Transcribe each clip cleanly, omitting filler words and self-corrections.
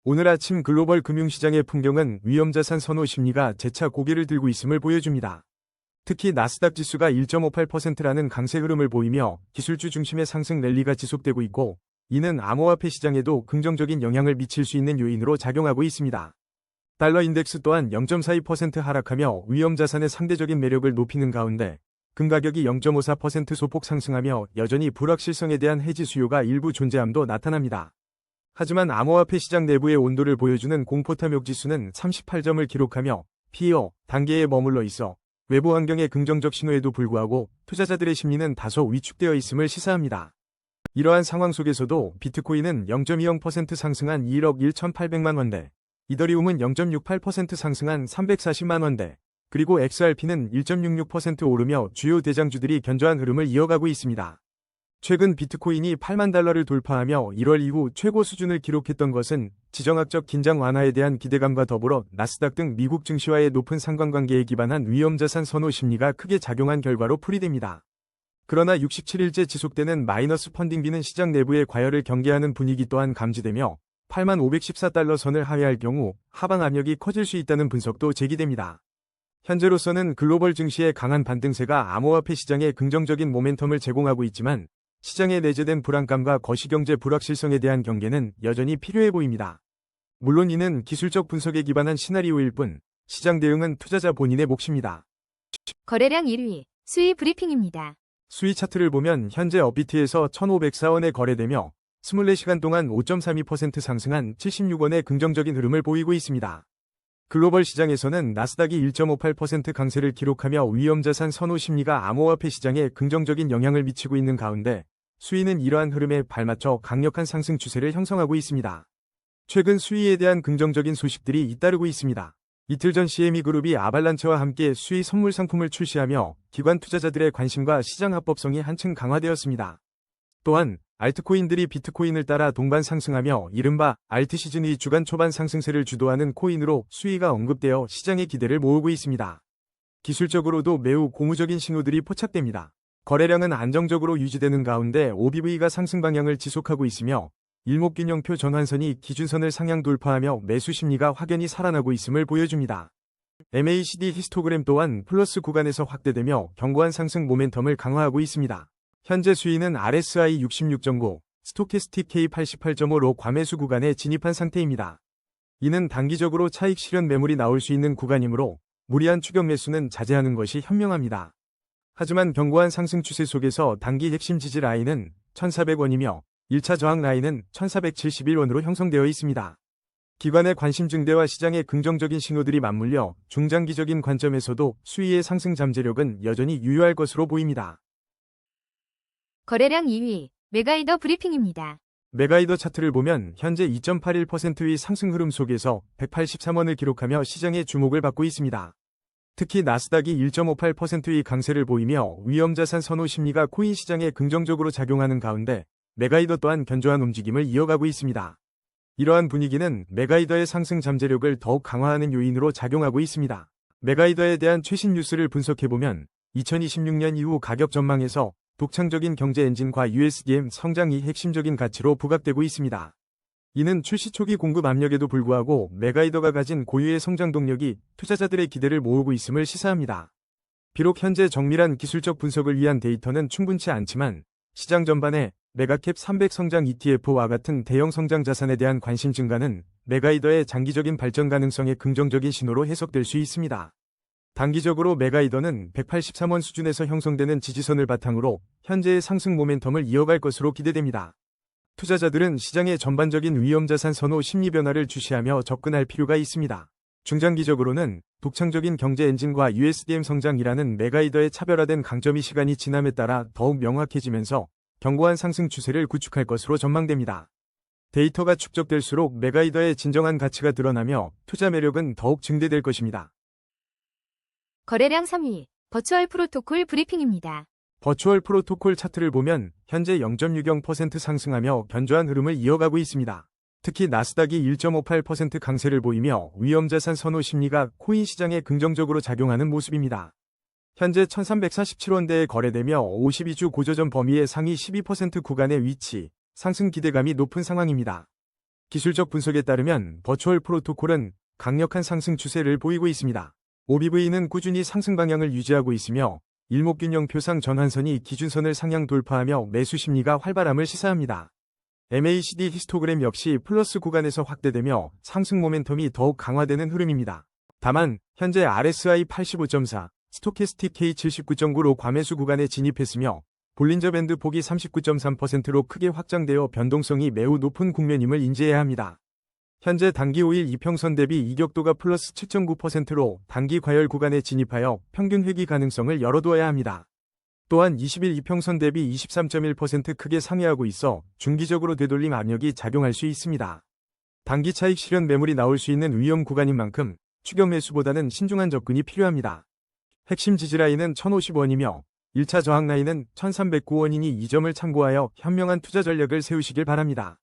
오늘 아침 글로벌 금융시장의 풍경은 위험자산 선호 심리가 재차 고개를 들고 있음을 보여줍니다. 특히 나스닥 지수가 1.58%라는 강세 흐름을 보이며 기술주 중심의 상승 랠리가 지속되고 있고, 이는 암호화폐 시장에도 긍정적인 영향을 미칠 수 있는 요인으로 작용하고 있습니다. 달러 인덱스 또한 0.42% 하락하며 위험자산의 상대적인 매력을 높이는 가운데 금 가격이 0.54% 소폭 상승하며 여전히 불확실성에 대한 해지 수요가 일부 존재함도 나타납니다. 하지만 암호화폐 시장 내부의 온도를 보여주는 공포탐욕 지수는 38점을 기록하며 피어 단계에 머물러 있어 외부 환경의 긍정적 신호에도 불구하고 투자자들의 심리는 다소 위축되어 있음을 시사합니다. 이러한 상황 속에서도 비트코인은 0.20% 상승한 1억 1,800만 원대, 이더리움은 0.68% 상승한 340만 원대, 그리고 XRP는 1.66% 오르며 주요 대장주들이 견조한 흐름을 이어가고 있습니다. 최근 비트코인이 8만 달러를 돌파하며 1월 이후 최고 수준을 기록했던 것은 지정학적 긴장 완화에 대한 기대감과 더불어 나스닥 등 미국 증시와의 높은 상관관계에 기반한 위험자산 선호 심리가 크게 작용한 결과로 풀이됩니다. 그러나 67일째 지속되는 마이너스 펀딩비는 시장 내부의 과열을 경계하는 분위기 또한 감지되며 8만 514달러 선을 하회할 경우 하방 압력이 커질 수 있다는 분석도 제기됩니다. 현재로서는 글로벌 증시의 강한 반등세가 암호화폐 시장에 긍정적인 모멘텀을 제공하고 있지만 시장에 내재된 불안감과 거시경제 불확실성에 대한 경계는 여전히 필요해 보입니다. 물론 이는 기술적 분석에 기반한 시나리오일 뿐 시장 대응은 투자자 본인의 몫입니다. 거래량 1위, 수위 브리핑입니다. 수위 차트를 보면 현재 업비트에서 1,504원에 거래되며 24시간 동안 5.32% 상승한 76원의 긍정적인 흐름을 보이고 있습니다. 글로벌 시장에서는 나스닥이 1.58% 강세를 기록하며 위험자산 선호 심리가 암호화폐 시장에 긍정적인 영향을 미치고 있는 가운데 수위는 이러한 흐름에 발맞춰 강력한 상승 추세를 형성하고 있습니다. 최근 수위에 대한 긍정적인 소식들이 잇따르고 있습니다. 이틀 전 CME 그룹이 아발란체와 함께 수위 선물 상품을 출시하며 기관 투자자들의 관심과 시장 합법성이 한층 강화되었습니다. 또한 알트코인들이 비트코인을 따라 동반 상승하며 이른바 알트 시즌의 주간 초반 상승세를 주도하는 코인으로 수위가 언급되어 시장의 기대를 모으고 있습니다. 기술적으로도 매우 고무적인 신호들이 포착됩니다. 거래량은 안정적으로 유지되는 가운데 OBV가 상승 방향을 지속하고 있으며 일목균형표 전환선이 기준선을 상향 돌파하며 매수 심리가 확연히 살아나고 있음을 보여줍니다. MACD 히스토그램 또한 플러스 구간에서 확대되며 견고한 상승 모멘텀을 강화하고 있습니다. 현재 수위는 RSI 66.9, 스토캐스틱 K 88.5로 과매수 구간에 진입한 상태입니다. 이는 단기적으로 차익 실현 매물이 나올 수 있는 구간이므로 무리한 추격 매수는 자제하는 것이 현명합니다. 하지만 견고한 상승 추세 속에서 단기 핵심 지지 라인은 1,400원이며 1차 저항 라인은 1,471원으로 형성되어 있습니다. 기관의 관심 증대와 시장의 긍정적인 신호들이 맞물려 중장기적인 관점에서도 수위의 상승 잠재력은 여전히 유효할 것으로 보입니다. 거래량 2위, 메가이더 브리핑입니다. 메가이더 차트를 보면 현재 2.81%의 상승 흐름 속에서 183원을 기록하며 시장의 주목을 받고 있습니다. 특히 나스닥이 1.58%의 강세를 보이며 위험자산 선호 심리가 코인 시장에 긍정적으로 작용하는 가운데 메가이더 또한 견조한 움직임을 이어가고 있습니다. 이러한 분위기는 메가이더의 상승 잠재력을 더욱 강화하는 요인으로 작용하고 있습니다. 메가이더에 대한 최신 뉴스를 분석해보면 2026년 이후 가격 전망에서 독창적인 경제 엔진과 USDM 성장이 핵심적인 가치로 부각되고 있습니다. 이는 출시 초기 공급 압력에도 불구하고 메가이더가 가진 고유의 성장 동력이 투자자들의 기대를 모으고 있음을 시사합니다. 비록 현재 정밀한 기술적 분석을 위한 데이터는 충분치 않지만 시장 전반에 메가캡 300 성장 ETF와 같은 대형 성장 자산에 대한 관심 증가는 메가이더의 장기적인 발전 가능성의 긍정적인 신호로 해석될 수 있습니다. 단기적으로 메가이더는 183원 수준에서 형성되는 지지선을 바탕으로 현재의 상승 모멘텀을 이어갈 것으로 기대됩니다. 투자자들은 시장의 전반적인 위험자산 선호 심리 변화를 주시하며 접근할 필요가 있습니다. 중장기적으로는 독창적인 경제 엔진과 USDM 성장이라는 메가이더의 차별화된 강점이 시간이 지남에 따라 더욱 명확해지면서 견고한 상승 추세를 구축할 것으로 전망됩니다. 데이터가 축적될수록 메가이더의 진정한 가치가 드러나며 투자 매력은 더욱 증대될 것입니다. 거래량 3위, 버추얼 프로토콜 브리핑입니다. 버추얼 프로토콜 차트를 보면 현재 0.60% 상승하며 견조한 흐름을 이어가고 있습니다. 특히 나스닥이 1.58% 강세를 보이며 위험자산 선호 심리가 코인 시장에 긍정적으로 작용하는 모습입니다. 현재 1347원대에 거래되며 52주 고저점 범위의 상위 12% 구간의 위치, 상승 기대감이 높은 상황입니다. 기술적 분석에 따르면 버추얼 프로토콜은 강력한 상승 추세를 보이고 있습니다. OBV는 꾸준히 상승 방향을 유지하고 있으며 일목균형 표상 전환선이 기준선을 상향 돌파하며 매수 심리가 활발함을 시사합니다. MACD 히스토그램 역시 플러스 구간에서 확대되며 상승 모멘텀이 더욱 강화되는 흐름입니다. 다만 현재 RSI 85.4, 스토캐스틱 K 79.9로 과매수 구간에 진입했으며 볼린저 밴드 폭이 39.3%로 크게 확장되어 변동성이 매우 높은 국면임을 인지해야 합니다. 현재 단기 5일 이평선 대비 이격도가 플러스 7.9%로 단기 과열 구간에 진입하여 평균 회귀 가능성을 열어두어야 합니다. 또한 20일 이평선 대비 23.1% 크게 상회하고 있어 중기적으로 되돌림 압력이 작용할 수 있습니다. 단기 차익 실현 매물이 나올 수 있는 위험 구간인 만큼 추격 매수보다는 신중한 접근이 필요합니다. 핵심 지지라인은 1050원이며 1차 저항 라인은 1309원이니 이 점을 참고하여 현명한 투자 전략을 세우시길 바랍니다.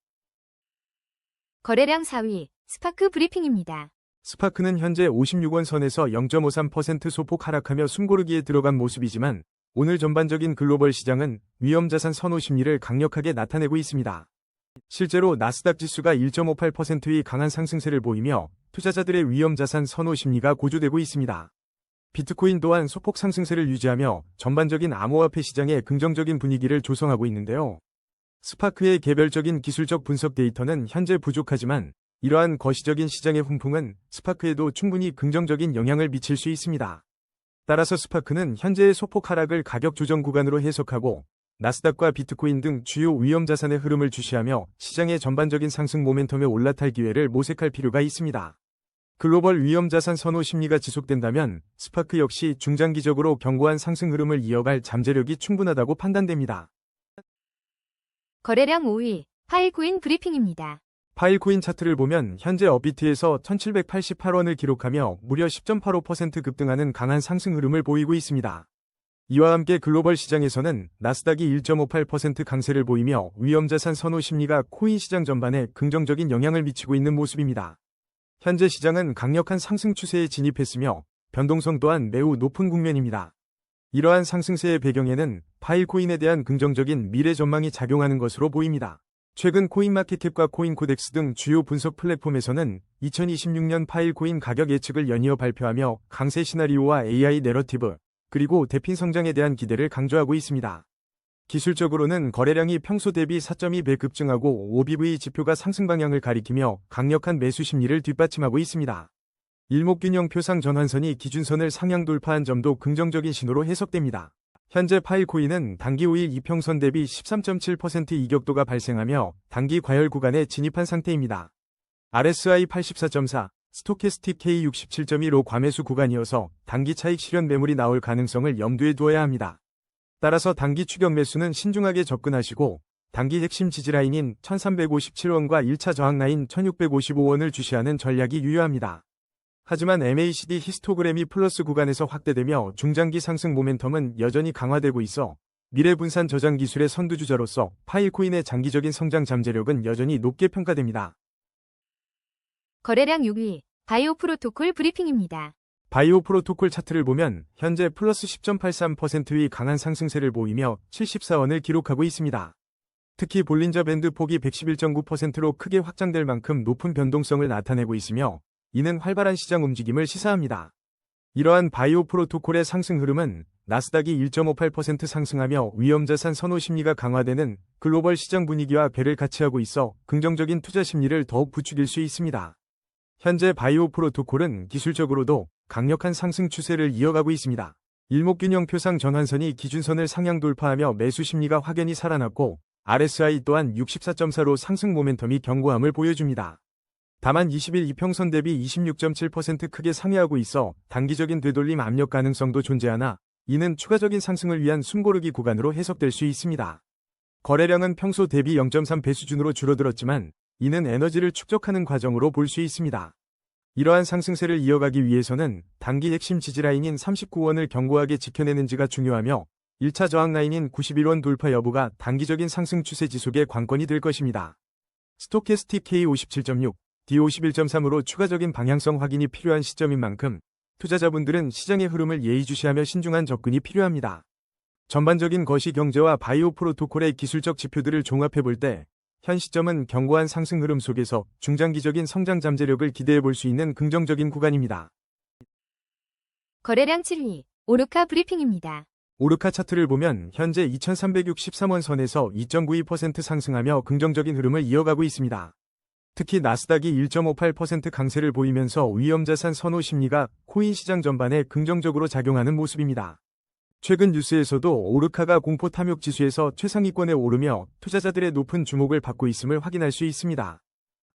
거래량 4위, 스파크 브리핑입니다. 스파크는 현재 56원 선에서 0.53% 소폭 하락하며 숨고르기에 들어간 모습이지만 오늘 전반적인 글로벌 시장은 위험자산 선호 심리를 강력하게 나타내고 있습니다. 실제로 나스닥 지수가 1.58%의 강한 상승세를 보이며 투자자들의 위험자산 선호 심리가 고조되고 있습니다. 비트코인 또한 소폭 상승세를 유지하며 전반적인 암호화폐 시장에 긍정적인 분위기를 조성하고 있는데요. 스파크의 개별적인 기술적 분석 데이터는 현재 부족하지만 이러한 거시적인 시장의 훈풍은 스파크에도 충분히 긍정적인 영향을 미칠 수 있습니다. 따라서 스파크는 현재의 소폭 하락을 가격 조정 구간으로 해석하고 나스닥과 비트코인 등 주요 위험자산의 흐름을 주시하며 시장의 전반적인 상승 모멘텀에 올라탈 기회를 모색할 필요가 있습니다. 글로벌 위험자산 선호 심리가 지속된다면 스파크 역시 중장기적으로 견고한 상승 흐름을 이어갈 잠재력이 충분하다고 판단됩니다. 거래량 5위, 파일코인 브리핑입니다. 파일코인 차트를 보면 현재 업비트에서 1788원을 기록하며 무려 10.85% 급등하는 강한 상승 흐름을 보이고 있습니다. 이와 함께 글로벌 시장에서는 나스닥이 1.58% 강세를 보이며 위험자산 선호 심리가 코인 시장 전반에 긍정적인 영향을 미치고 있는 모습입니다. 현재 시장은 강력한 상승 추세에 진입했으며 변동성 또한 매우 높은 국면입니다. 이러한 상승세의 배경에는 파일코인에 대한 긍정적인 미래 전망이 작용하는 것으로 보입니다. 최근 코인마켓캡과 코인코덱스 등 주요 분석 플랫폼에서는 2026년 파일코인 가격 예측을 연이어 발표하며 강세 시나리오와 AI 내러티브, 그리고 대핀 성장에 대한 기대를 강조하고 있습니다. 기술적으로는 거래량이 평소 대비 4.2배 급증하고 OBV 지표가 상승 방향을 가리키며 강력한 매수 심리를 뒷받침하고 있습니다. 일목균형 표상 전환선이 기준선을 상향 돌파한 점도 긍정적인 신호로 해석됩니다. 현재 파일코인은 단기 5일 이평선 대비 13.7% 이격도가 발생하며 단기 과열 구간에 진입한 상태입니다. RSI 84.4, 스토캐스틱 K 67.1로 과매수 구간이어서 단기 차익 실현 매물이 나올 가능성을 염두에 두어야 합니다. 따라서 단기 추격 매수는 신중하게 접근하시고 단기 핵심 지지라인인 1357원과 1차 저항라인 1655원을 주시하는 전략이 유효합니다. 하지만 MACD 히스토그램이 플러스 구간에서 확대되며 중장기 상승 모멘텀은 여전히 강화되고 있어 미래 분산 저장 기술의 선두주자로서 파일코인의 장기적인 성장 잠재력은 여전히 높게 평가됩니다. 거래량 6위, 바이오 프로토콜 브리핑입니다. 바이오 프로토콜 차트를 보면 현재 플러스 10.83%의 강한 상승세를 보이며 74원을 기록하고 있습니다. 특히 볼린저 밴드 폭이 111.9%로 크게 확장될 만큼 높은 변동성을 나타내고 있으며 이는 활발한 시장 움직임을 시사합니다. 이러한 바이오 프로토콜의 상승 흐름은 나스닥이 1.58% 상승하며 위험자산 선호 심리가 강화되는 글로벌 시장 분위기와 배를 같이 하고 있어 긍정적인 투자 심리를 더욱 부추길 수 있습니다. 현재 바이오 프로토콜은 기술적으로도 강력한 상승 추세를 이어가고 있습니다. 일목균형 표상 전환선이 기준선을 상향 돌파하며 매수 심리가 확연히 살아났고 RSI 또한 64.4로 상승 모멘텀이 견고함을 보여줍니다. 다만 20일 이평선 대비 26.7% 크게 상회하고 있어 단기적인 되돌림 압력 가능성도 존재하나 이는 추가적인 상승을 위한 숨고르기 구간으로 해석될 수 있습니다. 거래량은 평소 대비 0.3배 수준으로 줄어들었지만 이는 에너지를 축적하는 과정으로 볼 수 있습니다. 이러한 상승세를 이어가기 위해서는 단기 핵심 지지라인인 39원을 견고하게 지켜내는지가 중요하며 1차 저항 라인인 91원 돌파 여부가 단기적인 상승 추세 지속의 관건이 될 것입니다. 스토캐스틱 K 57.6, D 51.3으로 추가적인 방향성 확인이 필요한 시점인 만큼 투자자분들은 시장의 흐름을 예의주시하며 신중한 접근이 필요합니다. 전반적인 거시 경제와 바이오 프로토콜의 기술적 지표들을 종합해 볼 때 현 시점은 견고한 상승 흐름 속에서 중장기적인 성장 잠재력을 기대해 볼 수 있는 긍정적인 구간입니다. 거래량 7위, 오르카 브리핑입니다. 오르카 차트를 보면 현재 2363원 선에서 2.92% 상승하며 긍정적인 흐름을 이어가고 있습니다. 특히 나스닥이 1.58% 강세를 보이면서 위험자산 선호 심리가 코인 시장 전반에 긍정적으로 작용하는 모습입니다. 최근 뉴스에서도 오르카가 공포 탐욕 지수에서 최상위권에 오르며 투자자들의 높은 주목을 받고 있음을 확인할 수 있습니다.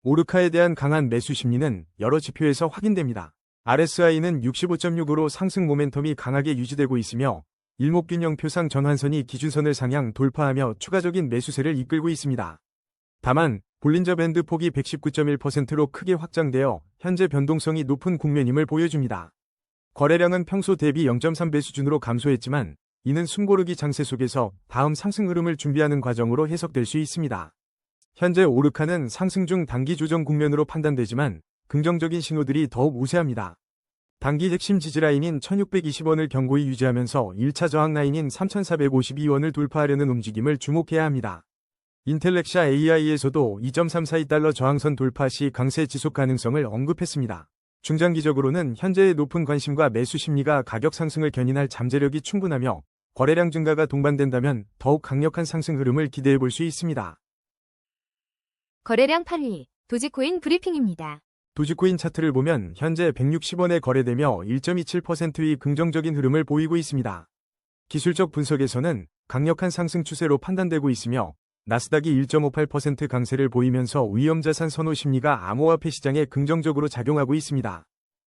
오르카에 대한 강한 매수 심리는 여러 지표에서 확인됩니다. RSI는 65.6으로 상승 모멘텀이 강하게 유지되고 있으며 일목균형표상 전환선이 기준선을 상향 돌파하며 추가적인 매수세를 이끌고 있습니다. 다만 볼린저 밴드 폭이 119.1%로 크게 확장되어 현재 변동성이 높은 국면임을 보여줍니다. 거래량은 평소 대비 0.3배 수준으로 감소했지만 이는 숨고르기 장세 속에서 다음 상승 흐름을 준비하는 과정으로 해석될 수 있습니다. 현재 오르카는 상승 중 단기 조정 국면으로 판단되지만 긍정적인 신호들이 더욱 우세합니다. 단기 핵심 지지라인인 1620원을 견고히 유지하면서 1차 저항 라인인 3452원을 돌파하려는 움직임을 주목해야 합니다. 인텔렉샤 AI에서도 2.342달러 저항선 돌파 시 강세 지속 가능성을 언급했습니다. 중장기적으로는 현재의 높은 관심과 매수 심리가 가격 상승을 견인할 잠재력이 충분하며 거래량 증가가 동반된다면 더욱 강력한 상승 흐름을 기대해 볼 수 있습니다. 거래량 8위, 도지코인 브리핑입니다. 도지코인 차트를 보면 현재 160원에 거래되며 1.27%의 긍정적인 흐름을 보이고 있습니다. 기술적 분석에서는 강력한 상승 추세로 판단되고 있으며 나스닥이 1.58% 강세를 보이면서 위험자산 선호 심리가 암호화폐 시장에 긍정적으로 작용하고 있습니다.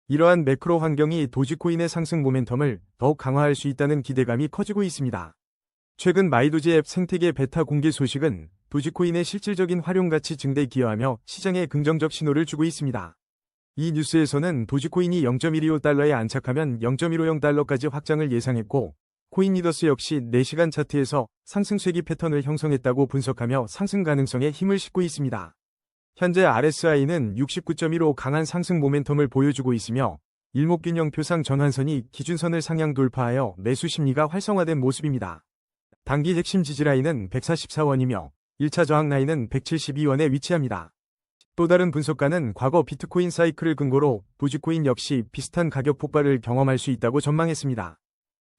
이러한 매크로 환경이 도지코인의 상승 모멘텀을 더욱 강화할 수 있다는 기대감이 커지고 있습니다. 최근 마이도지 앱 생태계 베타 공개 소식은 도지코인의 실질적인 활용가치 증대에 기여하며 시장에 긍정적 신호를 주고 있습니다. 이 뉴스에서는 도지코인이 0.125달러에 안착하면 0.150달러까지 확장을 예상했고 코인리더스 역시 4시간 차트에서 상승 쇄기 패턴을 형성했다고 분석하며 상승 가능성에 힘을 싣고 있습니다. 현재 RSI는 69.15 강한 상승 모멘텀을 보여주고 있으며 일목균형표상 전환선이 기준선을 상향 돌파하여 매수 심리가 활성화된 모습입니다. 단기 핵심 지지라인은 144원이며 1차 저항 라인은 172원에 위치합니다. 또 다른 분석가는 과거 비트코인 사이클을 근거로 도지코인 역시 비슷한 가격 폭발을 경험할 수 있다고 전망했습니다.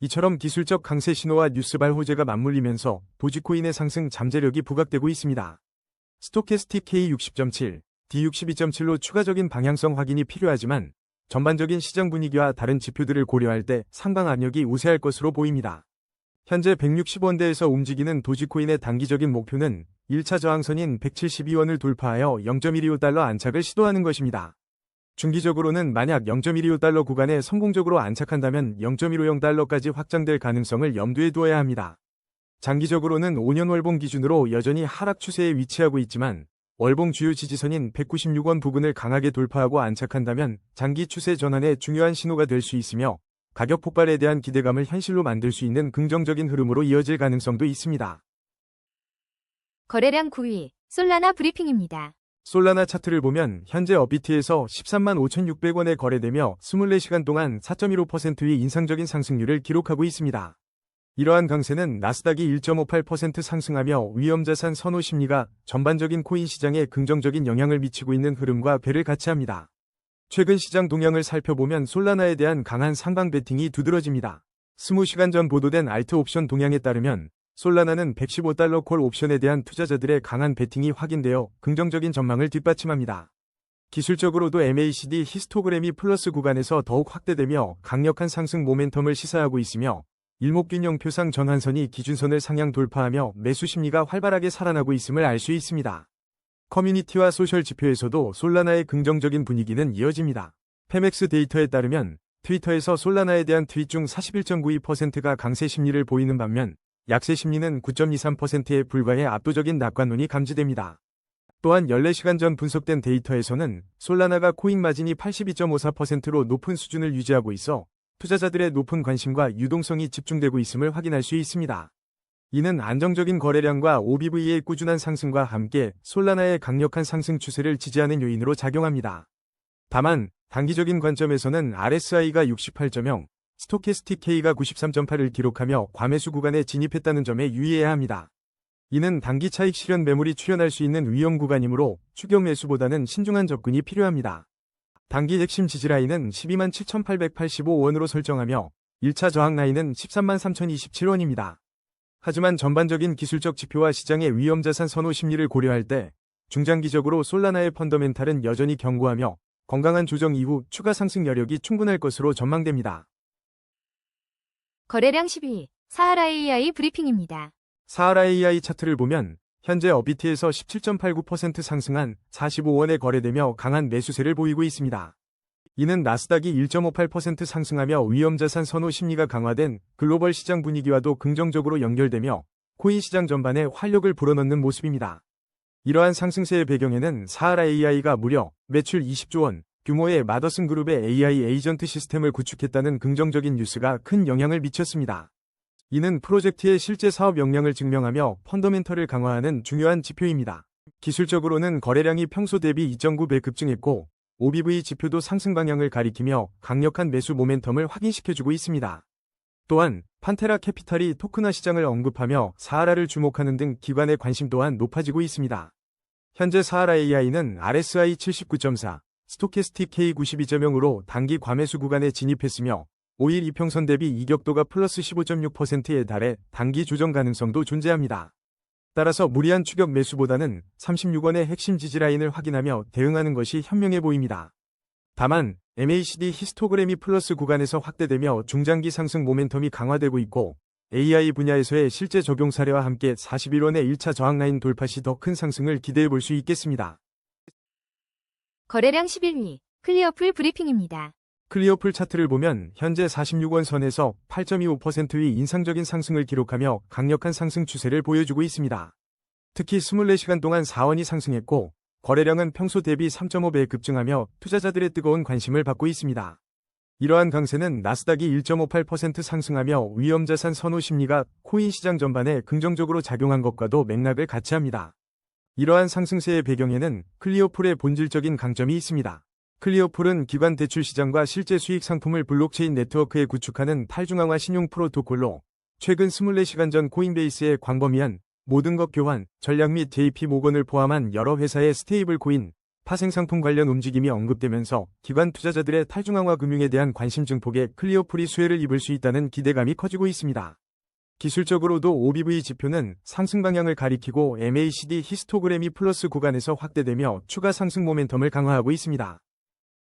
이처럼 기술적 강세 신호와 뉴스발 호재가 맞물리면서 도지코인의 상승 잠재력이 부각되고 있습니다. 스토캐스틱 K60.7, D62.7로 추가적인 방향성 확인이 필요하지만 전반적인 시장 분위기와 다른 지표들을 고려할 때 상방 압력이 우세할 것으로 보입니다. 현재 160원대에서 움직이는 도지코인의 단기적인 목표는 1차 저항선인 172원을 돌파하여 0.125달러 안착을 시도하는 것입니다. 중기적으로는 만약 0.125달러 구간에 성공적으로 안착한다면 0.150달러까지 확장될 가능성을 염두에 두어야 합니다. 장기적으로는 5년 월봉 기준으로 여전히 하락 추세에 위치하고 있지만 월봉 주요 지지선인 196원 부근을 강하게 돌파하고 안착한다면 장기 추세 전환의 중요한 신호가 될 수 있으며 가격 폭발에 대한 기대감을 현실로 만들 수 있는 긍정적인 흐름으로 이어질 가능성도 있습니다. 거래량 9위, 솔라나 브리핑입니다. 솔라나 차트를 보면 현재 업비트에서 13만 5,600원에 거래되며 24시간 동안 4.15%의 인상적인 상승률을 기록하고 있습니다. 이러한 강세는 나스닥이 1.58% 상승하며 위험자산 선호 심리가 전반적인 코인 시장에 긍정적인 영향을 미치고 있는 흐름과 배를 같이 합니다. 최근 시장 동향을 살펴보면 솔라나에 대한 강한 상방 베팅이 두드러집니다. 20시간 전 보도된 알트 옵션 동향에 따르면 솔라나는 115달러 콜 옵션에 대한 투자자들의 강한 베팅이 확인되어 긍정적인 전망을 뒷받침합니다. 기술적으로도 MACD 히스토그램이 플러스 구간에서 더욱 확대되며 강력한 상승 모멘텀을 시사하고 있으며 일목균형표상 전환선이 기준선을 상향 돌파하며 매수 심리가 활발하게 살아나고 있음을 알 수 있습니다. 커뮤니티와 소셜 지표에서도 솔라나의 긍정적인 분위기는 이어집니다. 페맥스 데이터에 따르면 트위터에서 솔라나에 대한 트윗 중 41.92%가 강세 심리를 보이는 반면 약세 심리는 9.23%에 불과해 압도적인 낙관론이 감지됩니다. 또한 14시간 전 분석된 데이터에서는 솔라나가 코인 마진이 82.54%로 높은 수준을 유지하고 있어 투자자들의 높은 관심과 유동성이 집중되고 있음을 확인할 수 있습니다. 이는 안정적인 거래량과 OBV의 꾸준한 상승과 함께 솔라나의 강력한 상승 추세를 지지하는 요인으로 작용합니다. 다만 단기적인 관점에서는 RSI가 68.0, 스토캐스틱 K가 93.8을 기록하며 과매수 구간에 진입했다는 점에 유의해야 합니다. 이는 단기 차익 실현 매물이 출현할 수 있는 위험 구간이므로 추격 매수보다는 신중한 접근이 필요합니다. 단기 핵심 지지라인은 127,885원으로 설정하며 1차 저항 라인은 133,027원입니다. 하지만 전반적인 기술적 지표와 시장의 위험자산 선호 심리를 고려할 때 중장기적으로 솔라나의 펀더멘탈은 여전히 견고하며 건강한 조정 이후 추가 상승 여력이 충분할 것으로 전망됩니다. 거래량 12위, 사하라 AI 브리핑입니다. 사하라 AI 차트를 보면 현재 업비트에서 17.89% 상승한 45원에 거래되며 강한 매수세를 보이고 있습니다. 이는 나스닥이 1.58% 상승하며 위험자산 선호 심리가 강화된 글로벌 시장 분위기와도 긍정적으로 연결되며 코인 시장 전반에 활력을 불어넣는 모습입니다. 이러한 상승세의 배경에는 사하라 AI가 무려 매출 20조 원 규모의 마더슨 그룹의 AI 에이전트 시스템을 구축했다는 긍정적인 뉴스가 큰 영향을 미쳤습니다. 이는 프로젝트의 실제 사업 역량을 증명하며 펀더멘털을 강화하는 중요한 지표입니다. 기술적으로는 거래량이 평소 대비 2.9배 급증했고 OBV 지표도 상승 방향을 가리키며 강력한 매수 모멘텀을 확인시켜주고 있습니다. 또한 판테라 캐피탈이 토크나 시장을 언급하며 사하라를 주목하는 등 기관의 관심 또한 높아지고 있습니다. 현재 사하라 AI는 RSI 79.4, 스토캐스틱 K 92.0으로 단기 과매수 구간에 진입했으며 5일 이평선 대비 이격도가 플러스 15.6%에 달해 단기 조정 가능성도 존재합니다. 따라서 무리한 추격 매수보다는 36원의 핵심 지지라인을 확인하며 대응하는 것이 현명해 보입니다. 다만 MACD 히스토그램이 플러스 구간에서 확대되며 중장기 상승 모멘텀이 강화되고 있고 AI 분야에서의 실제 적용 사례와 함께 41원의 1차 저항 라인 돌파 시 더 큰 상승을 기대해 볼 수 있겠습니다. 거래량 11위, 클리어풀 브리핑입니다. 클리어풀 차트를 보면 현재 46원 선에서 8.25%의 인상적인 상승을 기록하며 강력한 상승 추세를 보여주고 있습니다. 특히 24시간 동안 4원이 상승했고 거래량은 평소 대비 3.5배 급증하며 투자자들의 뜨거운 관심을 받고 있습니다. 이러한 강세는 나스닥이 1.58% 상승하며 위험자산 선호 심리가 코인 시장 전반에 긍정적으로 작용한 것과도 맥락을 같이 합니다. 이러한 상승세의 배경에는 클리어풀의 본질적인 강점이 있습니다. 클리어풀은 기관 대출 시장과 실제 수익 상품을 블록체인 네트워크에 구축하는 탈중앙화 신용 프로토콜로 최근 24시간 전 코인베이스의 광범위한 모든 것 교환, 전략 및 JP 모건을 포함한 여러 회사의 스테이블 코인, 파생상품 관련 움직임이 언급되면서 기관 투자자들의 탈중앙화 금융에 대한 관심 증폭에 클리어풀이 수혜를 입을 수 있다는 기대감이 커지고 있습니다. 기술적으로도 OBV 지표는 상승 방향을 가리키고 MACD 히스토그램이 플러스 구간에서 확대되며 추가 상승 모멘텀을 강화하고 있습니다.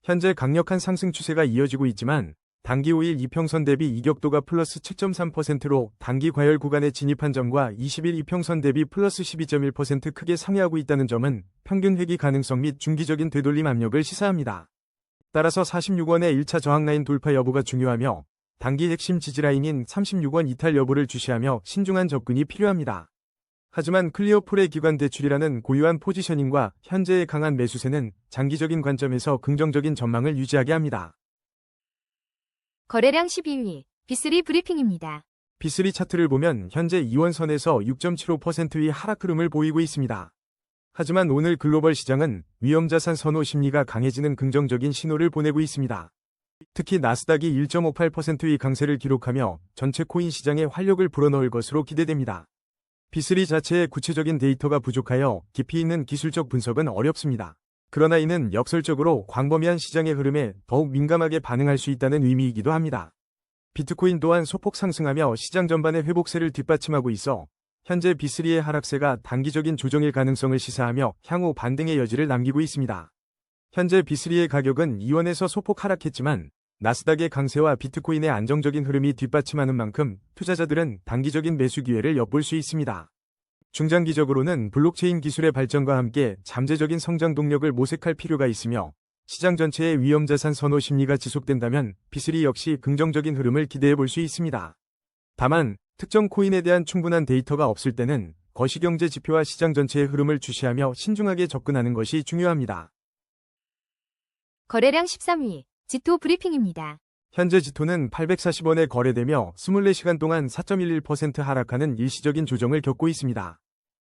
현재 강력한 상승 추세가 이어지고 있지만 단기 5일 이평선 대비 이격도가 플러스 7.3%로 단기 과열 구간에 진입한 점과 20일 이평선 대비 플러스 12.1% 크게 상회하고 있다는 점은 평균 회귀 가능성 및 중기적인 되돌림 압력을 시사합니다. 따라서 46원의 1차 저항 라인 돌파 여부가 중요하며 단기 핵심 지지라인인 36원 이탈 여부를 주시하며 신중한 접근이 필요합니다. 하지만 클리어풀의 기관 대출이라는 고유한 포지셔닝과 현재의 강한 매수세는 장기적인 관점에서 긍정적인 전망을 유지하게 합니다. 거래량 12위, B3 브리핑입니다. B3 차트를 보면 현재 2원선에서 6.75%의 하락 흐름을 보이고 있습니다. 하지만 오늘 글로벌 시장은 위험자산 선호 심리가 강해지는 긍정적인 신호를 보내고 있습니다. 특히 나스닥이 1.58%의 강세를 기록하며 전체 코인 시장에 활력을 불어넣을 것으로 기대됩니다. B3 자체의 구체적인 데이터가 부족하여 깊이 있는 기술적 분석은 어렵습니다. 그러나 이는 역설적으로 광범위한 시장의 흐름에 더욱 민감하게 반응할 수 있다는 의미이기도 합니다. 비트코인 또한 소폭 상승하며 시장 전반의 회복세를 뒷받침하고 있어 현재 B3의 하락세가 단기적인 조정일 가능성을 시사하며 향후 반등의 여지를 남기고 있습니다. 현재 B3의 가격은 2원에서 소폭 하락했지만 나스닥의 강세와 비트코인의 안정적인 흐름이 뒷받침하는 만큼 투자자들은 단기적인 매수 기회를 엿볼 수 있습니다. 중장기적으로는 블록체인 기술의 발전과 함께 잠재적인 성장 동력을 모색할 필요가 있으며 시장 전체의 위험자산 선호 심리가 지속된다면 B3 역시 긍정적인 흐름을 기대해 볼 수 있습니다. 다만 특정 코인에 대한 충분한 데이터가 없을 때는 거시경제 지표와 시장 전체의 흐름을 주시하며 신중하게 접근하는 것이 중요합니다. 거래량 13위, 지토 브리핑입니다. 현재 지토는 840원에 거래되며 24시간 동안 4.11% 하락하는 일시적인 조정을 겪고 있습니다.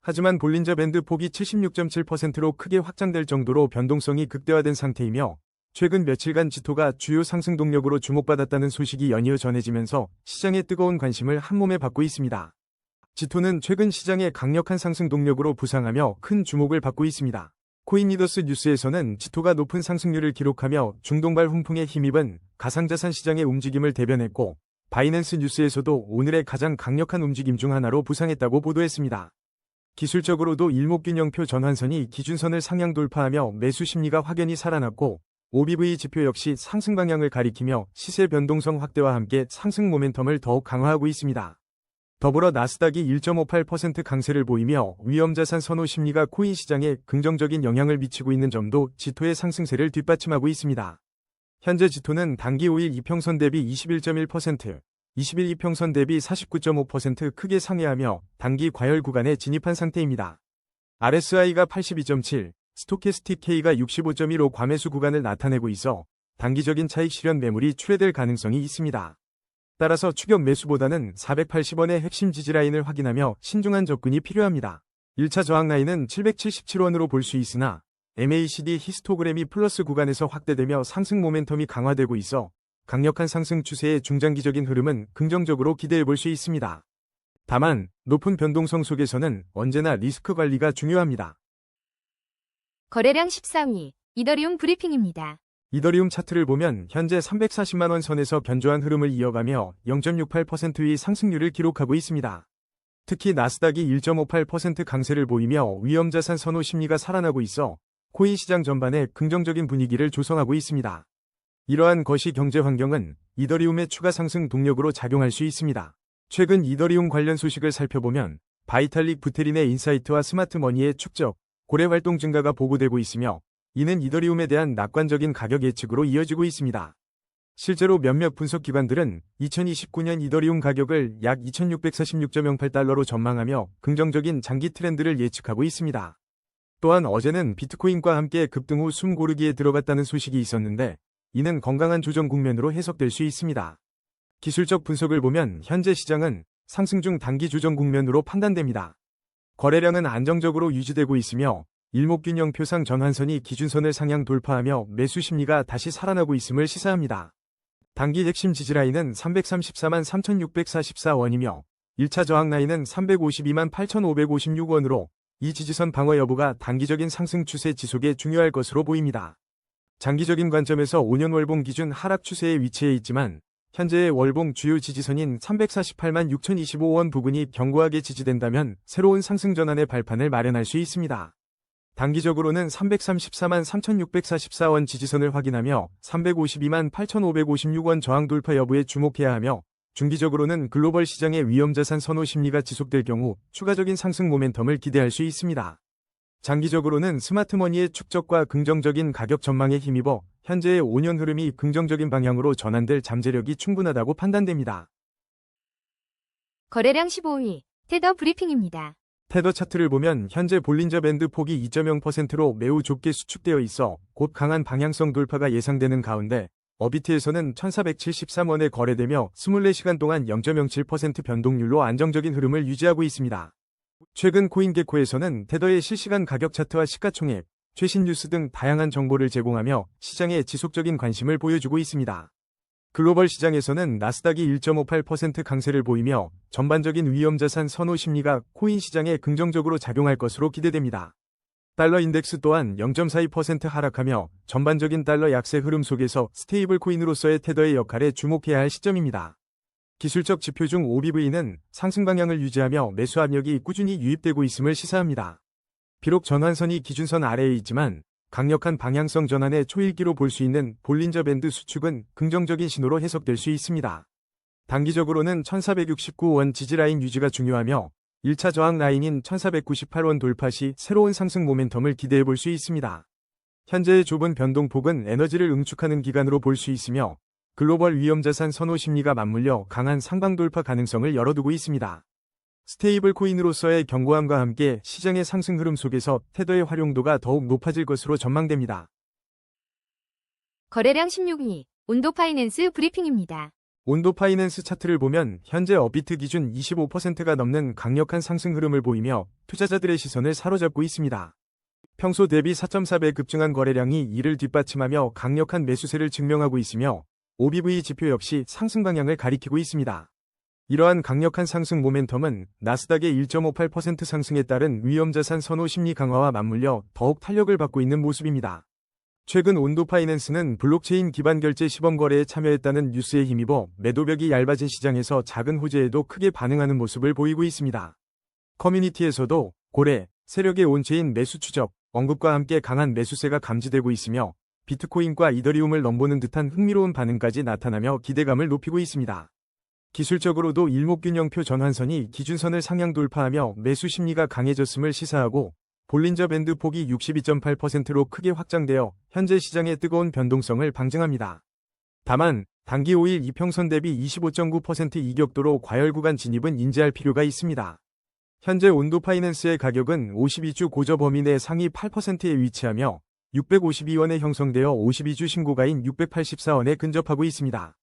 하지만 볼린저 밴드 폭이 76.7%로 크게 확장될 정도로 변동성이 극대화된 상태이며 최근 며칠간 지토가 주요 상승 동력으로 주목받았다는 소식이 연이어 전해지면서 시장의 뜨거운 관심을 한몸에 받고 있습니다. 지토는 최근 시장의 강력한 상승 동력으로 부상하며 큰 주목을 받고 있습니다. 코인리더스 뉴스에서는 지토가 높은 상승률을 기록하며 중동발 훈풍에 힘입은 가상자산 시장의 움직임을 대변했고, 바이낸스 뉴스에서도 오늘의 가장 강력한 움직임 중 하나로 부상했다고 보도했습니다. 기술적으로도 일목균형표 전환선이 기준선을 상향 돌파하며 매수 심리가 확연히 살아났고, OBV 지표 역시 상승 방향을 가리키며 시세 변동성 확대와 함께 상승 모멘텀을 더욱 강화하고 있습니다. 더불어 나스닥이 1.58% 강세를 보이며 위험자산 선호 심리가 코인 시장에 긍정적인 영향을 미치고 있는 점도 지토의 상승세를 뒷받침하고 있습니다. 현재 지토는 단기 5일 이평선 대비 21.1%, 20일 이평선 대비 49.5% 크게 상회하며 단기 과열 구간에 진입한 상태입니다. RSI가 82.7, 스토캐스틱 K가 65.15 과매수 구간을 나타내고 있어 단기적인 차익 실현 매물이 출회될 가능성이 있습니다. 따라서 추격 매수보다는 480원의 핵심 지지라인을 확인하며 신중한 접근이 필요합니다. 1차 저항 라인은 777원으로 볼 수 있으나 MACD 히스토그램이 플러스 구간에서 확대되며 상승 모멘텀이 강화되고 있어 강력한 상승 추세의 중장기적인 흐름은 긍정적으로 기대해 볼 수 있습니다. 다만 높은 변동성 속에서는 언제나 리스크 관리가 중요합니다. 거래량 14위, 이더리움 브리핑입니다. 이더리움 차트를 보면 현재 340만원 선에서 견조한 흐름을 이어가며 0.68%의 상승률을 기록하고 있습니다. 특히 나스닥이 1.58% 강세를 보이며 위험자산 선호 심리가 살아나고 있어 코인 시장 전반에 긍정적인 분위기를 조성하고 있습니다. 이러한 거시 경제 환경은 이더리움의 추가 상승 동력으로 작용할 수 있습니다. 최근 이더리움 관련 소식을 살펴보면 바이탈릭 부테린의 인사이트와 스마트머니의 축적, 고래 활동 증가가 보고되고 있으며 이는 이더리움에 대한 낙관적인 가격 예측으로 이어지고 있습니다. 실제로 몇몇 분석 기관들은 2029년 이더리움 가격을 약 2646.08달러로 전망하며 긍정적인 장기 트렌드를 예측하고 있습니다. 또한 어제는 비트코인과 함께 급등 후 숨 고르기에 들어갔다는 소식이 있었는데 이는 건강한 조정 국면으로 해석될 수 있습니다. 기술적 분석을 보면 현재 시장은 상승 중 단기 조정 국면으로 판단됩니다. 거래량은 안정적으로 유지되고 있으며 일목균형 표상 전환선이 기준선을 상향 돌파하며 매수 심리가 다시 살아나고 있음을 시사합니다. 단기 핵심 지지라인은 334만 3,644원이며 1차 저항 라인은 352만 8,556원으로 이 지지선 방어 여부가 단기적인 상승 추세 지속에 중요할 것으로 보입니다. 장기적인 관점에서 5년 월봉 기준 하락 추세에 위치해 있지만 현재의 월봉 주요 지지선인 348만 6,025원 부근이 견고하게 지지된다면 새로운 상승 전환의 발판을 마련할 수 있습니다. 단기적으로는 334만 3,644원 지지선을 확인하며 352만 8,556원 저항 돌파 여부에 주목해야 하며 중기적으로는 글로벌 시장의 위험자산 선호 심리가 지속될 경우 추가적인 상승 모멘텀을 기대할 수 있습니다. 장기적으로는 스마트머니의 축적과 긍정적인 가격 전망에 힘입어 현재의 5년 흐름이 긍정적인 방향으로 전환될 잠재력이 충분하다고 판단됩니다. 거래량 15위, 테더 브리핑입니다. 테더 차트를 보면 현재 볼린저 밴드 폭이 2.0%로 매우 좁게 수축되어 있어 곧 강한 방향성 돌파가 예상되는 가운데 어비트에서는 1473원에 거래되며 24시간 동안 0.07% 변동률로 안정적인 흐름을 유지하고 있습니다. 최근 코인게코에서는 테더의 실시간 가격 차트와 시가총액, 최신 뉴스 등 다양한 정보를 제공하며 시장에 지속적인 관심을 보여주고 있습니다. 글로벌 시장에서는 나스닥이 1.58% 강세를 보이며 전반적인 위험자산 선호 심리가 코인 시장에 긍정적으로 작용할 것으로 기대됩니다. 달러 인덱스 또한 0.42% 하락하며 전반적인 달러 약세 흐름 속에서 스테이블 코인으로서의 테더의 역할에 주목해야 할 시점입니다. 기술적 지표 중 OBV는 상승 방향을 유지하며 매수 압력이 꾸준히 유입되고 있음을 시사합니다. 비록 전환선이 기준선 아래에 있지만 강력한 방향성 전환의 초일기로 볼 수 있는 볼린저 밴드 수축은 긍정적인 신호로 해석될 수 있습니다. 단기적으로는 1469원 지지라인 유지가 중요하며 1차 저항 라인인 1498원 돌파 시 새로운 상승 모멘텀을 기대해 볼 수 있습니다. 현재의 좁은 변동폭은 에너지를 응축하는 기간으로 볼 수 있으며 글로벌 위험자산 선호 심리가 맞물려 강한 상방 돌파 가능성을 열어두고 있습니다. 스테이블 코인으로서의 견고함과 함께 시장의 상승 흐름 속에서 테더의 활용도가 더욱 높아질 것으로 전망됩니다. 거래량 16위, 온도 파이낸스 브리핑입니다. 온도 파이낸스 차트를 보면 현재 업비트 기준 25%가 넘는 강력한 상승 흐름을 보이며 투자자들의 시선을 사로잡고 있습니다. 평소 대비 4.4배 급증한 거래량이 이를 뒷받침하며 강력한 매수세를 증명하고 있으며 OBV 지표 역시 상승 방향을 가리키고 있습니다. 이러한 강력한 상승 모멘텀은 나스닥의 1.58% 상승에 따른 위험자산 선호 심리 강화와 맞물려 더욱 탄력을 받고 있는 모습입니다. 최근 온도파이낸스는 블록체인 기반 결제 시범 거래에 참여했다는 뉴스에 힘입어 매도벽이 얇아진 시장에서 작은 호재에도 크게 반응하는 모습을 보이고 있습니다. 커뮤니티에서도 고래, 세력의 온체인 매수 추적, 언급과 함께 강한 매수세가 감지되고 있으며 비트코인과 이더리움을 넘보는 듯한 흥미로운 반응까지 나타나며 기대감을 높이고 있습니다. 기술적으로도 일목균형표 전환선이 기준선을 상향 돌파하며 매수 심리가 강해졌음을 시사하고 볼린저 밴드 폭이 62.8%로 크게 확장되어 현재 시장의 뜨거운 변동성을 방증합니다. 다만 단기 5일 이평선 대비 25.9% 이격도로 과열 구간 진입은 인지할 필요가 있습니다. 현재 온도파이낸스의 가격은 52주 고저 범위 내 상위 8%에 위치하며 652원에 형성되어 52주 신고가인 684원에 근접하고 있습니다.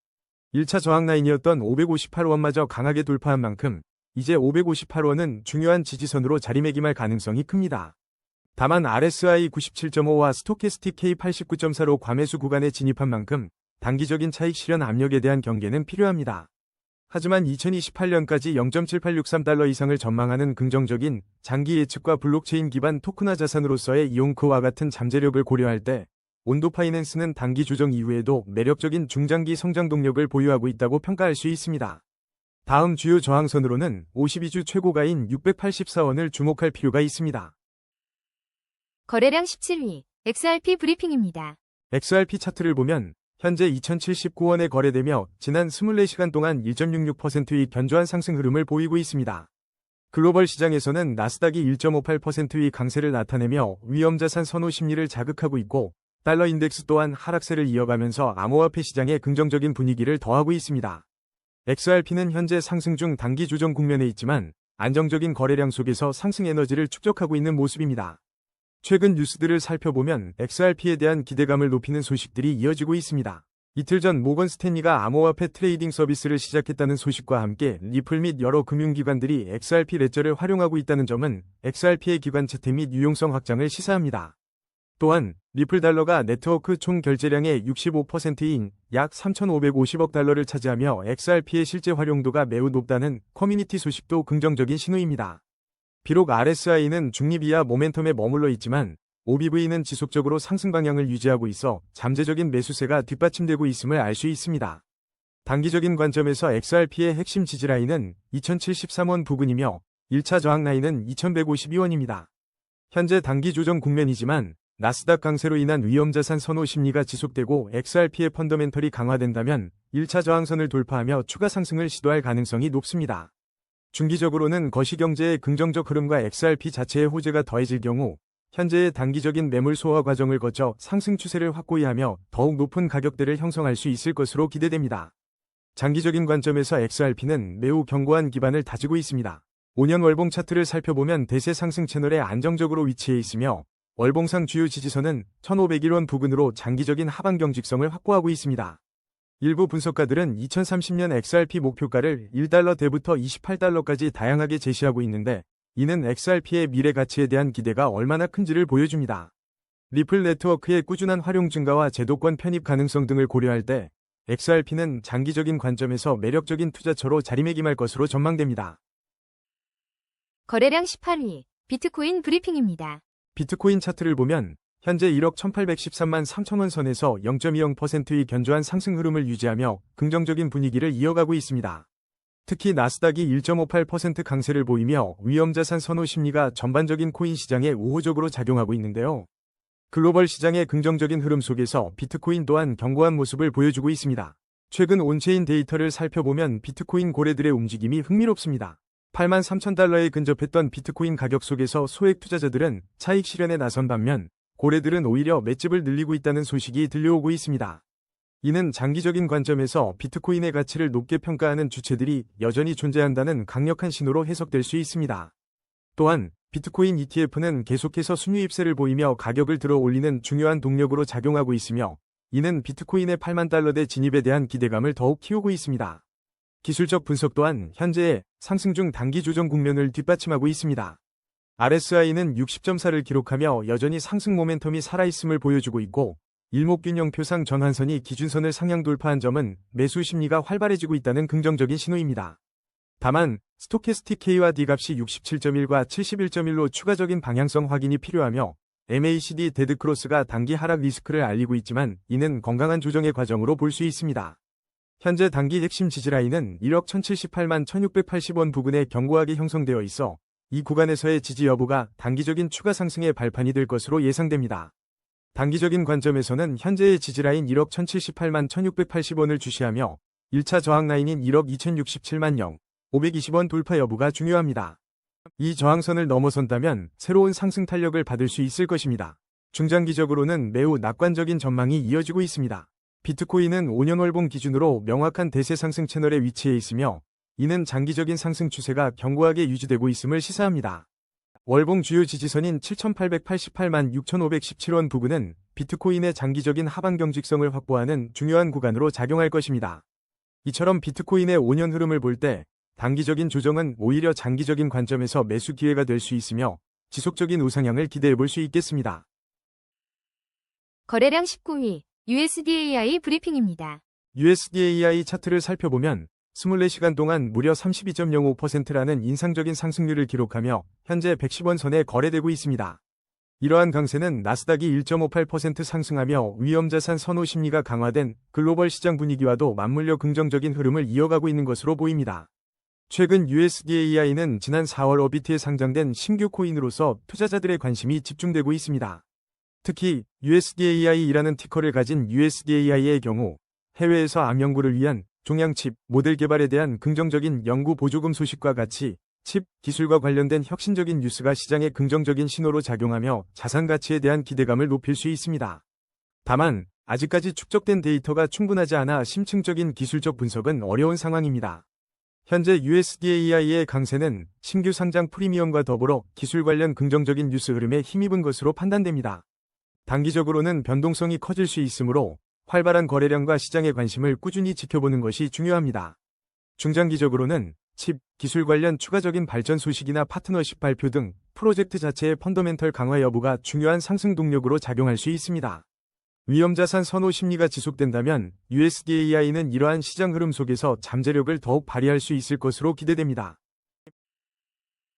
1차 저항 라인이었던 558원마저 강하게 돌파한 만큼 이제 558원은 중요한 지지선으로 자리매김할 가능성이 큽니다. 다만 RSI 97.5와 스토캐스틱 K 89.4로 과매수 구간에 진입한 만큼 단기적인 차익 실현 압력에 대한 경계는 필요합니다. 하지만 2028년까지 0.7863달러 이상을 전망하는 긍정적인 장기 예측과 블록체인 기반 토큰화 자산으로서의 이온크와 같은 잠재력을 고려할 때 온도파이낸스는 단기 조정 이후에도 매력적인 중장기 성장 동력을 보유하고 있다고 평가할 수 있습니다. 다음 주요 저항선으로는 52주 최고가인 684원을 주목할 필요가 있습니다. 거래량 17위, XRP 브리핑입니다. XRP 차트를 보면 현재 2079원에 거래되며 지난 24시간 동안 1.66%의 견조한 상승 흐름을 보이고 있습니다. 글로벌 시장에서는 나스닥이 1.58%의 강세를 나타내며 위험자산 선호 심리를 자극하고 있고 달러 인덱스 또한 하락세를 이어가면서 암호화폐 시장에 긍정적인 분위기를 더하고 있습니다. XRP는 현재 상승 중 단기 조정 국면에 있지만 안정적인 거래량 속에서 상승 에너지를 축적하고 있는 모습입니다. 최근 뉴스들을 살펴보면 XRP에 대한 기대감을 높이는 소식들이 이어지고 있습니다. 이틀 전 모건 스탠리가 암호화폐 트레이딩 서비스를 시작했다는 소식과 함께 리플 및 여러 금융기관들이 XRP 레저를 활용하고 있다는 점은 XRP의 기관 채택 및 유용성 확장을 시사합니다. 또한 리플 달러가 네트워크 총 결제량의 65%인 약 3,550억 달러를 차지하며 XRP의 실제 활용도가 매우 높다는 커뮤니티 소식도 긍정적인 신호입니다. 비록 RSI는 중립 이하 모멘텀에 머물러 있지만 OBV는 지속적으로 상승 방향을 유지하고 있어 잠재적인 매수세가 뒷받침되고 있음을 알 수 있습니다. 단기적인 관점에서 XRP의 핵심 지지라인은 2073원 부근이며 1차 저항 라인은 2152원입니다. 현재 단기 조정 국면이지만 나스닥 강세로 인한 위험자산 선호 심리가 지속되고 XRP의 펀더멘털이 강화된다면 1차 저항선을 돌파하며 추가 상승을 시도할 가능성이 높습니다. 중기적으로는 거시경제의 긍정적 흐름과 XRP 자체의 호재가 더해질 경우 현재의 단기적인 매물 소화 과정을 거쳐 상승 추세를 확고히 하며 더욱 높은 가격대를 형성할 수 있을 것으로 기대됩니다. 장기적인 관점에서 XRP는 매우 견고한 기반을 다지고 있습니다. 5년 월봉 차트를 살펴보면 대세 상승 채널에 안정적으로 위치해 있으며 월봉상 주요 지지선은 1,501원 부근으로 장기적인 하방 경직성을 확보하고 있습니다. 일부 분석가들은 2030년 XRP 목표가를 1달러대부터 28달러까지 다양하게 제시하고 있는데 이는 XRP의 미래 가치에 대한 기대가 얼마나 큰지를 보여줍니다. 리플 네트워크의 꾸준한 활용 증가와 제도권 편입 가능성 등을 고려할 때 XRP는 장기적인 관점에서 매력적인 투자처로 자리매김할 것으로 전망됩니다. 거래량 18위, 비트코인 브리핑입니다. 비트코인 차트를 보면 현재 1억 1813만 3천원 선에서 0.20%의 견조한 상승 흐름을 유지하며 긍정적인 분위기를 이어가고 있습니다. 특히 나스닥이 1.58% 강세를 보이며 위험자산 선호 심리가 전반적인 코인 시장에 우호적으로 작용하고 있는데요. 글로벌 시장의 긍정적인 흐름 속에서 비트코인 또한 견고한 모습을 보여주고 있습니다. 최근 온체인 데이터를 살펴보면 비트코인 고래들의 움직임이 흥미롭습니다. 83,000달러에 근접했던 비트코인 가격 속에서 소액 투자자들은 차익 실현에 나선 반면 고래들은 오히려 맷집을 늘리고 있다는 소식이 들려오고 있습니다. 이는 장기적인 관점에서 비트코인의 가치를 높게 평가하는 주체들이 여전히 존재한다는 강력한 신호로 해석될 수 있습니다. 또한 비트코인 ETF는 계속해서 순유입세를 보이며 가격을 들어 올리는 중요한 동력으로 작용하고 있으며 이는 비트코인의 8만 달러대 진입에 대한 기대감을 더욱 키우고 있습니다. 기술적 분석 또한 현재의 상승 중 단기 조정 국면을 뒷받침하고 있습니다. RSI는 60.4를 기록하며 여전히 상승 모멘텀이 살아있음을 보여주고 있고 일목균형표상 전환선이 기준선을 상향 돌파한 점은 매수 심리가 활발해지고 있다는 긍정적인 신호입니다. 다만 스토캐스틱 K와 D 값이 67.1과 71.1로 추가적인 방향성 확인이 필요하며 MACD 데드크로스가 단기 하락 리스크를 알리고 있지만 이는 건강한 조정의 과정으로 볼 수 있습니다. 현재 단기 핵심 지지라인은 1억 1078만 1680원 부근에 견고하게 형성되어 있어 이 구간에서의 지지 여부가 단기적인 추가 상승의 발판이 될 것으로 예상됩니다. 단기적인 관점에서는 현재의 지지라인 1억 1078만 1680원을 주시하며 1차 저항 라인인 1억 2067만 0 520원 돌파 여부가 중요합니다. 이 저항선을 넘어선다면 새로운 상승 탄력을 받을 수 있을 것입니다. 중장기적으로는 매우 낙관적인 전망이 이어지고 있습니다. 비트코인은 5년 월봉 기준으로 명확한 대세 상승 채널에 위치해 있으며 이는 장기적인 상승 추세가 견고하게 유지되고 있음을 시사합니다. 월봉 주요 지지선인 7,888만 6,517원 부근은 비트코인의 장기적인 하방 경직성을 확보하는 중요한 구간으로 작용할 것입니다. 이처럼 비트코인의 5년 흐름을 볼 때 단기적인 조정은 오히려 장기적인 관점에서 매수 기회가 될 수 있으며 지속적인 우상향을 기대해 볼 수 있겠습니다. 거래량 19위 USDAI 브리핑입니다. USDAI 차트를 살펴보면 24시간 동안 무려 32.05%라는 인상적인 상승률을 기록하며 현재 110원 선에 거래되고 있습니다. 이러한 강세는 나스닥이 1.58% 상승하며 위험자산 선호 심리가 강화된 글로벌 시장 분위기와도 맞물려 긍정적인 흐름을 이어가고 있는 것으로 보입니다. 최근 USDAI는 지난 4월 어비트에 상장된 신규 코인으로서 투자자들의 관심이 집중되고 있습니다. 특히 USDAI라는 티커를 가진 USDAI의 경우 해외에서 암 연구를 위한 종양칩 모델 개발에 대한 긍정적인 연구 보조금 소식과 같이 칩 기술과 관련된 혁신적인 뉴스가 시장에 긍정적인 신호로 작용하며 자산 가치에 대한 기대감을 높일 수 있습니다. 다만 아직까지 축적된 데이터가 충분하지 않아 심층적인 기술적 분석은 어려운 상황입니다. 현재 USDAI의 강세는 신규 상장 프리미엄과 더불어 기술 관련 긍정적인 뉴스 흐름에 힘입은 것으로 판단됩니다. 단기적으로는 변동성이 커질 수 있으므로 활발한 거래량과 시장의 관심을 꾸준히 지켜보는 것이 중요합니다. 중장기적으로는 칩, 기술 관련 추가적인 발전 소식이나 파트너십 발표 등 프로젝트 자체의 펀더멘털 강화 여부가 중요한 상승 동력으로 작용할 수 있습니다. 위험자산 선호 심리가 지속된다면 USDAI는 이러한 시장 흐름 속에서 잠재력을 더욱 발휘할 수 있을 것으로 기대됩니다.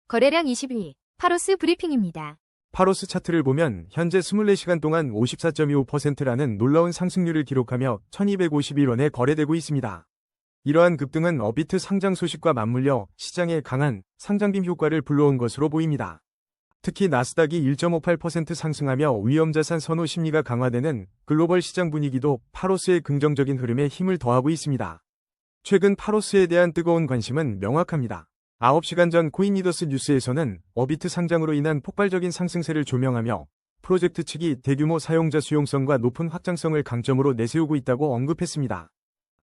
거래량 20위 파로스 브리핑입니다. 파로스 차트를 보면 현재 24시간 동안 54.25%라는 놀라운 상승률을 기록하며 1251원에 거래되고 있습니다. 이러한 급등은 어비트 상장 소식과 맞물려 시장에 강한 상장빔 효과를 불러온 것으로 보입니다. 특히 나스닥이 1.58% 상승하며 위험자산 선호 심리가 강화되는 글로벌 시장 분위기도 파로스의 긍정적인 흐름에 힘을 더하고 있습니다. 최근 파로스에 대한 뜨거운 관심은 명확합니다. 9시간 전 코인리더스 뉴스에서는 어비트 상장으로 인한 폭발적인 상승세를 조명하며 프로젝트 측이 대규모 사용자 수용성과 높은 확장성을 강점으로 내세우고 있다고 언급했습니다.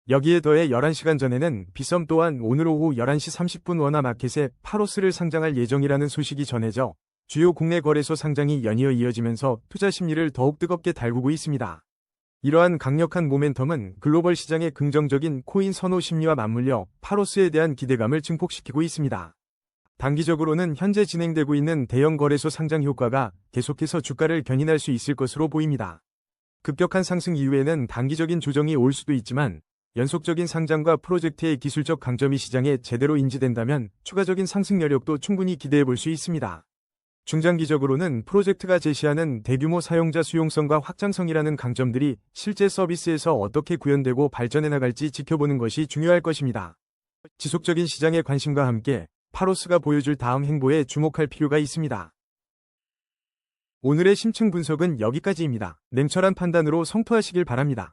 여기에 더해 11시간 전에는 비썸 또한 오늘 오후 11시 30분 원화 마켓에 파로스를 상장할 예정이라는 소식이 전해져 주요 국내 거래소 상장이 연이어 이어지면서 투자 심리를 더욱 뜨겁게 달구고 있습니다. 이러한 강력한 모멘텀은 글로벌 시장의 긍정적인 코인 선호 심리와 맞물려 파로스에 대한 기대감을 증폭시키고 있습니다. 단기적으로는 현재 진행되고 있는 대형 거래소 상장 효과가 계속해서 주가를 견인할 수 있을 것으로 보입니다. 급격한 상승 이후에는 단기적인 조정이 올 수도 있지만 연속적인 상장과 프로젝트의 기술적 강점이 시장에 제대로 인지된다면 추가적인 상승 여력도 충분히 기대해 볼 수 있습니다. 중장기적으로는 프로젝트가 제시하는 대규모 사용자 수용성과 확장성이라는 강점들이 실제 서비스에서 어떻게 구현되고 발전해 나갈지 지켜보는 것이 중요할 것입니다. 지속적인 시장의 관심과 함께 파로스가 보여줄 다음 행보에 주목할 필요가 있습니다. 오늘의 심층 분석은 여기까지입니다. 냉철한 판단으로 성토하시길 바랍니다.